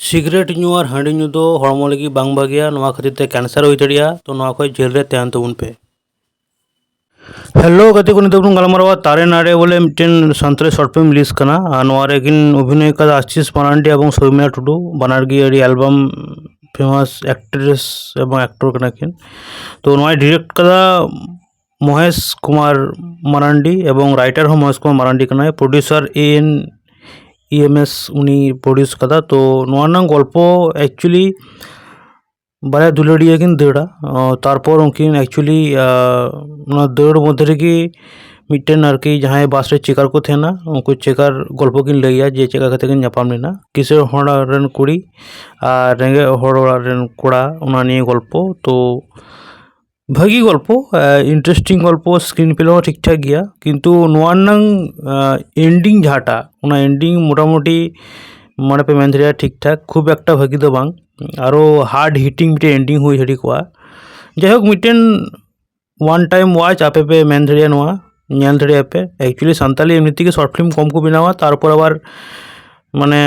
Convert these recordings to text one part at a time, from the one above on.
Cigarette ᱧᱩ ᱟᱨ ᱦᱟᱺᱰᱤ ᱧᱩ ᱫᱚ ᱦᱚᱲᱢᱚ ᱞᱟᱹᱜᱤᱫ ᱵᱟᱝ ᱵᱷᱟᱜᱮᱭᱟ। ᱱᱚᱣᱟ ᱠᱷᱟᱹᱛᱤᱨ ᱛᱮ ᱠᱮᱱᱥᱟᱨ ᱦᱩᱭ ᱫᱟᱲᱮᱭᱟᱜᱼᱟ। ᱛᱚ ᱱᱚᱣᱟ ᱠᱷᱚᱡ ᱡᱮᱞ ᱨᱮ ᱛᱟᱦᱮᱱ ᱛᱟᱵᱚᱱ ᱯᱮ। हेलो गति को नितोग गलमारवा तारे नारे बोले मिट्टन सानताली शॉर्ट फिल्म रिलीज कना और नोआ रे किन अभिनय कदा आशीष मारांडी एवं सौम्या टुडू बनार गी एडी एल्बम फेमस एक्ट्रेस एवं एक्टर कना किन तो नोआ डायरेक्ट कदा महेश कुमार मारांडी एवं राइटर हो महेश कुमार मारांडी कना प्रोड्यूसर एन EMS उनी प्रोड्यूस कदा तो नोआ ना गल्प एक्चुअली बारे दुलड़िया किन दाड़ा तारपर उनकिन एक्चुअली दाड़ मध्य रेगी मिट्टन आरकी जहाँ बास रे चेकार को थेना उनको चेकार गल्प किन लैया जे चेका कते किन नापाम लेना किसे होड़ा रेन कुड़ी और रेंगे होड़ा रेन कोड़ा उना निये गल्प तो भागी गल्प इंटरेस्टिंग गल्प स्क्रीन प्ले ठीक ठाक गया किंतु नोआ नंग एंडिंग झाटा उना एंडिंग मोटामुटी माने पे मेन धरिया ठीक ठाक खूब एकटा भागी दो बांग आरो हार्ड हिटिंग मिटे एंडिंग हुई छड़ी कोआ जायहोक मिटेन वन टाइम वाच आपे पे मेन धरिया नोआ नेल धरिया पे एक्चुअली सानताली एमनिति के शॉर्ट फिल्म कम को बनावा तारपर आबार माने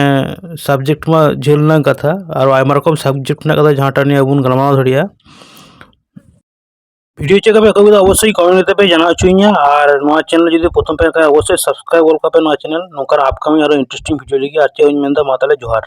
सब्जेक्ट मा झेलना कथा और आयमा रकम सब्जेक्ट ना कथा जहाटा निये अबुन गलमाव धरिया भिडियो चेक पे कभी अवश्य कमेंट पे जाना चुईया और नोआ चैनल जदि प्रथम पे अवश्य सब्सक्राइब गोल का पे नोआ चैनल नोकर अपकमिंग और इंटरेस्टिंग भिडियो लगी आर चे मेंदा माताले जोहार।